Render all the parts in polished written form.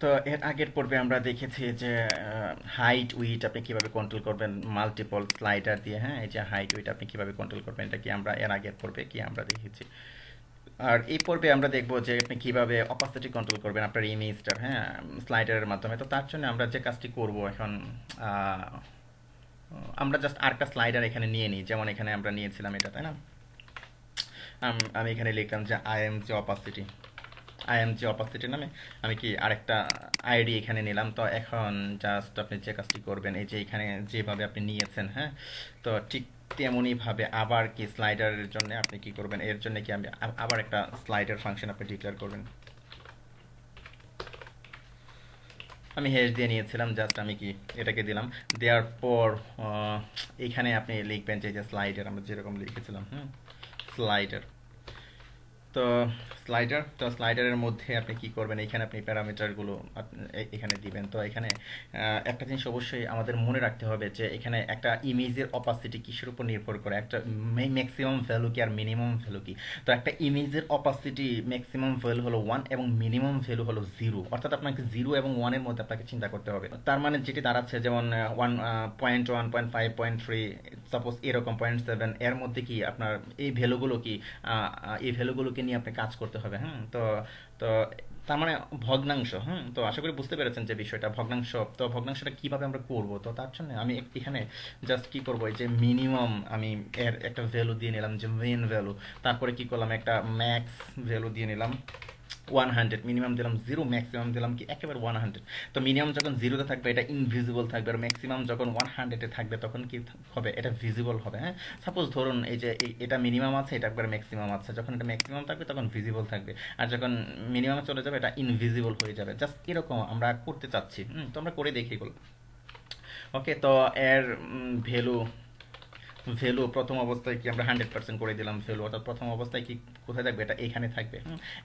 তো এর আগের পর্বে আমরা দেখেছি যে হাইট উইট আপনি কিভাবে কন্ট্রোল করবেন মাল্টিপল স্লাইডার দিয়ে। হ্যাঁ, এই যে হাইট উইট আপনি কিভাবে কন্ট্রোল করবেন, এটা কি আমরা এর আগের পর্বে কি আমরা দেখেছি। আর এই পর্বে আমরা দেখবো যে আপনি কিভাবে অপাসিটি কন্ট্রোল করবেন আপনার ইমেজটার, হ্যাঁ, স্লাইডারের মাধ্যমে। তো তার জন্য আমরা যে কাজটি করব এখন, আহ, আমরা জাস্ট আরেকটা স্লাইডার এখানে নিয়ে নিই, যেমন এখানে আমরা নিয়েছিলাম এটা, তাই না। আমি এখানে লিখলাম যে আইএমজি অপাসিটি নামে আমি কি আরেকটা আইডি এখানে নিলাম। তো এখন জাস্ট আপনি যে কাজটি করবেন, এই যে এখানে যেভাবে আপনি নিয়েছেন, হ্যাঁ, তো ঠিক তেমনই ভাবে আবার কি স্লাইডারের জন্য আপনি কি করবেন, এর জন্য কি আমি আবার একটা স্লাইডার ফাংশন আপনি ডিক্লেয়ার করবেন। আমি হ্যাশ দিয়ে নিয়েছিলাম, জাস্ট আমি কি এটাকে দিলাম। দেওয়ার পর এখানে আপনি লিখবেন যে স্লাইডার আমরা যেরকম লিখেছিলাম, হুম, স্লাইডার। তো স্লাইডারের মধ্যে আপনি কি করবেন, এখানে আপনি প্যারামিটারগুলো এখানে দিবেন। তো এখানে একটা জিনিস অবশ্যই আমাদের মনে রাখতে হবে যে এখানে একটা ইমেজের অপাসিটি কিসের উপর নির্ভর করে, একটা ম্যাক্সিমাম ভ্যালু কি আর মিনিমাম ভ্যালু কি। তো একটা ইমেজের অপাসিটি ম্যাক্সিমাম ভ্যালু হলো 1 এবং মিনিমাম ভ্যালু হলো 0, অর্থাৎ আপনাকে 0 এবং 1 এর মধ্যে আপনাকে চিন্তা করতে হবে। তার মানে যেটি দাঁড়াচ্ছে যেমন 1.1.5.3, সাপোজ এরকম 0.7 এর মধ্যে কি আপনার এই ভ্যালুগুলো কি, এই ভ্যালুগুলোকে নিয়ে আপনি কাজ করতে হবে। হুম, তো তো তার মানে ভগ্নাংশ। হুম, তো আশা করি বুঝতে পেরেছেন যে বিষয়টা ভগ্নাংশ। তো ভগ্নাংশটা কিভাবে আমরা করব, তো তার জন্য আমি এখানে জাস্ট কি করব, এই যে মিনিমাম আমি এর একটা ভ্যালু দিয়ে নিলাম যে মেন ভ্যালু, তারপরে কি করলাম একটা ম্যাক্স ভ্যালু দিয়ে নিলাম 100, মিনিমাম দিলাম 0, ম্যাক্সিমাম দিলাম কি একেবারে 100। তো মিনিমাম যখন 0-তে থাকবে এটা ইনভিজিবল থাকবে, আর ম্যাক্সিমাম যখন 100-এ থাকবে তখন কি হবে, এটা ভিজিবল হবে। হ্যাঁ, সাপোজ ধরুন এই যে এটা মিনিমাম আছে, এটা একবার ম্যাক্সিমাম আছে, যখন এটা ম্যাক্সিমাম থাকবে তখন ভিজিবল থাকবে, আর যখন মিনিমামে চলে যাবে এটা ইনভিজিবল হয়ে যাবে। জাস্ট এরকম আমরা করতে চাচ্ছি। তো আমরা করে দেখি এগুলো। ওকে, তো এর ভ্যালু ভ্যালু প্রথম অবস্থায় কি আমরা 100% করে দিলাম ভ্যালু, অর্থাৎ প্রথম অবস্থায় কি কোথায় থাকবে, এটা এখানে থাকবে।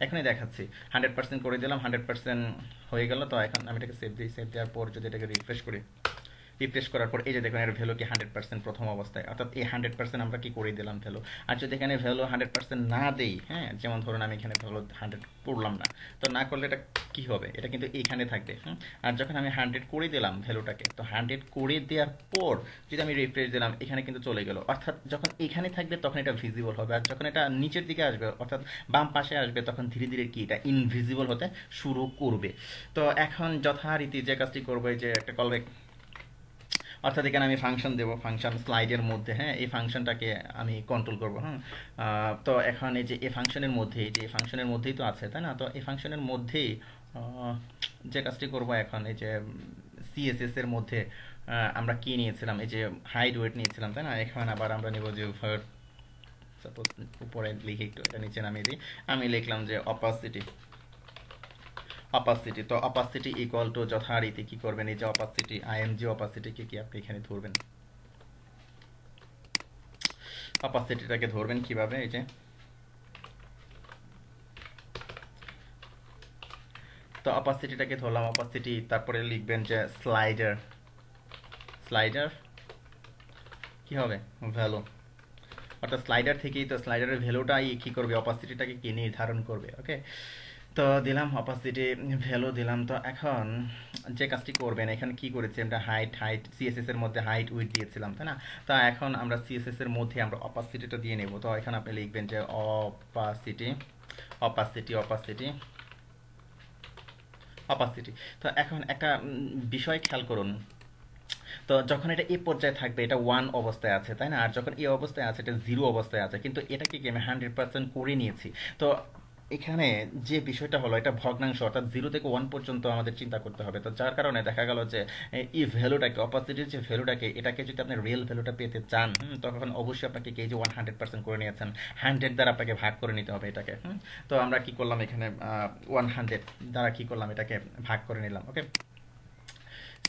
এখনই দেখাচ্ছি 100% করে দিলাম, 100% হয়ে গেল। তো এখন আমি এটাকে সেভ দিই, সেভ দেওয়ার পর যদি এটাকে রিফ্রেশ করার পর এই যে দেখুন এর ভ্যালু কি 100% প্রথম অবস্থায়, অর্থাৎ এই 100% আমরা কি করে দিলাম ভ্যালু। আর যদি এখানে ভ্যালু 100% না দেই, হ্যাঁ, যেমন ধরুন আমি এখানে ভ্যালু 100 করলাম না, তো না করলে এটা কি হবে, এটা কিন্তু এইখানে থাকবে। আর যখন আমি 100 করে দিলাম ভ্যালুটাকে, তো 100 করে দেওয়ার পর যদি আমি রিফ্রেশ দিলাম, এখানে কিন্তু চলে গেল, অর্থাৎ যখন এখানে থাকবে তখন এটা ভিজিবল হবে, আর যখন এটা নিচের দিকে আসবে অর্থাৎ বাম পাশে আসবে তখন ধীরে ধীরে কি এটা ইনভিজিবল হতে শুরু করবে। তো এখন যথারীতি যে কাজটি করবো, এই যে একটা কলব্যাক, অর্থাৎ এখানে আমি ফাংশন দেবো, ফাংশন স্লাইডের মধ্যে, হ্যাঁ, এই ফাংশনটাকে আমি কন্ট্রোল করবো। হ্যাঁ, তো এখন এই যে এই ফাংশনের মধ্যে, এই যে এই ফাংশনের মধ্যেই তো আছে, তাই না। তো এই ফাংশনের মধ্যেই যে কাজটি করবো এখন, এই যে সিএসএস এর মধ্যে আমরা কি নিয়েছিলাম, এই যে হাইট ওয়েট নিয়েছিলাম, তাই না। এখন আবার আমরা নেব যে ভার্ব, সাপোজ উপরে লিখে একটু এটা নিচে নামিয়ে দিই। আমি লিখলাম যে অপাসিটি। তো অপাসিটি ইকুয়াল টু যথারীতি কি করবেন, এই যে অপাসিটি আইএমজি অপাসিটিকে কি আপনি এখানে ধরবেন, অপাসিটিটাকে ধরবেন কিভাবে, এই যে তো অপাসিটিটাকে ধরলাম, অপাসিটি, তারপরে লিখবেন যে স্লাইডার কি হবে ভ্যালু, অর্থাৎ স্লাইডার থেকেই তো স্লাইডারের ভ্যালুটাই কি করবে, অপাসিটিটাকে কি নির্ধারণ করবে। ওকে, তো দিলাম অপাসিটি ভ্যালু দিলাম। তো এখন যে কাজটি করবেন, এখানে কি করেছি আমরা, হাইট সিএসএস এর মধ্যে হাইট উইথ দিয়েছিলাম, তাই না। তো এখন আমরা সিএসএস এর মধ্যে আমরা অপাসিটিটা দিয়ে নেব। তো এখানে আপনি লিখবেন যে অপাসিটি অপাসিটি অপাসিটি অপাসিটি। তো এখন একটা বিষয় খেয়াল করুন, তো যখন এটা এই পর্যায়ে থাকবে এটা 1 অবস্থায় আছে, তাই না, আর যখন এই অবস্থায় আছে এটা 0 অবস্থায় আছে, কিন্তু এটাকে কি আমি 100% করে নিয়েছি। তো এখানে যে বিষয়টা হলো এটা ভগ্নাংশ, অর্থাৎ 0 থেকে 1 পর্যন্ত আমাদের চিন্তা করতে হবে। তো যার কারণে দেখা গেল যে এই ভ্যালুটাকে, অপোজিটের যে ভ্যালুটাকে, এটাকে যদি আপনি রিয়েল ভ্যালুটা পেতে চান, তখন অবশ্যই আপনাকে এই যে 100% করে নিয়েছেন, 100 দ্বারা আপনাকে ভাগ করে নিতে হবে এটাকে। তো আমরা কি করলাম এখানে 100 দ্বারা কি করলাম, এটাকে ভাগ করে নিলাম। ওকে,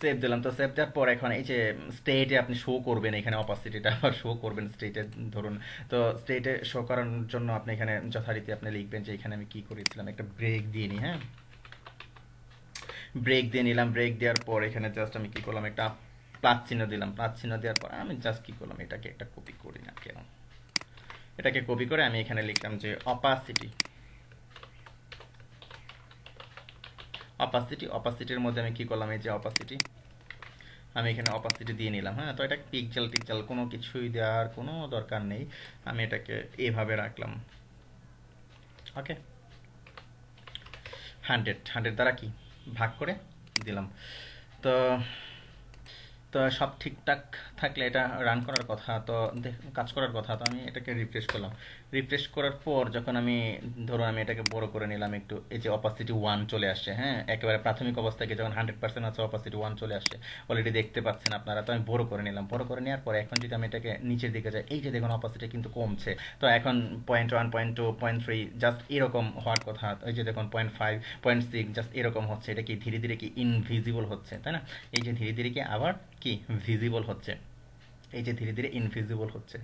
সেভ দিলাম। তো সেভ দেওয়ার পর এখন এই যে স্টেটে আপনি শো করবেন, এখানে অপাসিটিটা আবার শো করবেন স্টেটে ধরুন। তো স্টেটে শো করার জন্য আপনি এখানে যথারীতি আপনি লিখবেন যে এখানে আমি কি করেছিলাম, একটা ব্রেক দিয়ে নিই। হ্যাঁ, ব্রেক দিয়ে নিলাম, ব্রেক দেওয়ার পর এখানে জাস্ট আমি কি করলাম, একটা প্লাস চিহ্ন দিলাম। প্লাস চিহ্ন দেওয়ার পর আমি জাস্ট কি করলাম, এটাকে একটা কপি করি না কেন, এটাকে কপি করে আমি এখানে লিখলাম যে অপাসিটির মধ্যে আমি কি করলাম, এই যে অপাসিটি, আমি এখানে অপাসিটি দিয়ে নিলাম। হ্যাঁ, তো এটা পিক্সেল টিক্সেল কোনো কিছুই দেওয়ার কোনো দরকার নেই, আমি এটাকে এভাবে রাখলাম। ওকে, 100 দ্বারা কি ভাগ করে দিলাম। তো তো সব ঠিকঠাক থাকলে এটা রান করার কথা, তো কাজ করার কথা। তো আমি এটাকে রিফ্রেশ করলাম। রিফ্রেশ করার পর যখন আমি, ধরুন আমি এটাকে বড় করে নিলাম একটু, এই যে অপাসিটি 1 চলে আসছে। হ্যাঁ, একেবারে প্রাথমিক অবস্থা থেকে যখন 100% আছে, অপাসিটি 1 চলে আসছে, অলরেডি দেখতে পাচ্ছেন আপনারা। তো আমি বড় করে নিলাম। বড় করে নেওয়ার পরে এখন যদি আমি এটাকে নিচের দিকে যাই, এই যে দেখুন অপাসিটি কিন্তু কমছে। তো এখন 0.1, 0.2, 0.3 জাস্ট এরকম হওয়ার কথা। এই যে দেখুন 0.5, 0.6 জাস্ট এরকম হচ্ছে। এটা কি ধীরে ধীরে কি ইনভিজিবল হচ্ছে, তাই না? এই যে ধীরে ধীরে কি আবার কি ভিজিবল হচ্ছে, এই যে ধীরে ধীরে ইনভিজিবল হচ্ছে।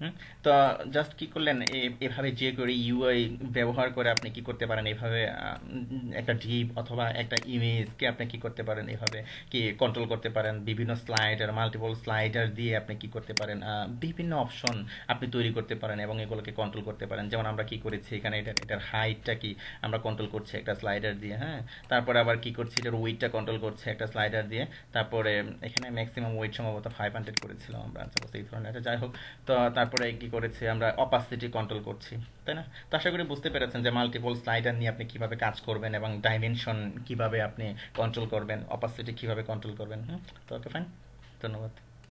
হুম, তো জাস্ট কি করলেন, এভাবে যে করে ইউআই ব্যবহার করে আপনি কি করতে পারেন, এভাবে একটা ডিপ অথবা একটা ইমেজকে আপনি কি করতে পারেন, এভাবে কি কন্ট্রোল করতে পারেন। বিভিন্ন স্লাইডার, মাল্টিপল স্লাইডার দিয়ে আপনি কি করতে পারেন, বিভিন্ন অপশন আপনি তৈরি করতে পারেন এবং এগুলোকে কন্ট্রোল করতে পারেন। যেমন আমরা কি করেছি এখানে, এটার হাইটটা কি আমরা কন্ট্রোল করছি একটা স্লাইডার দিয়ে। হ্যাঁ, তারপরে আবার কি করছি, এটার ওয়েটটা কন্ট্রোল করছে একটা স্লাইডার দিয়ে। তারপরে এখানে ম্যাক্সিমাম ওয়েট সম্ভবত 500 করেছিলাম আমরা, আচ্ছা এই ধরনের। আচ্ছা, যাই হোক। তো তারপরে কি করেছি আমরা, অপাসিটি কন্ট্রোল করছি, তাই না? তো আশা করি বুঝতে পেরেছেন যে মাল্টিপল স্লাইডার নিয়ে আপনি কিভাবে কাজ করবেন এবং ডাইমেনশন কিভাবে আপনি কন্ট্রোল করবেন, অপাসিটি কিভাবে কন্ট্রোল করবেন। হুম, তো ওকে, ফাইন, ধন্যবাদ।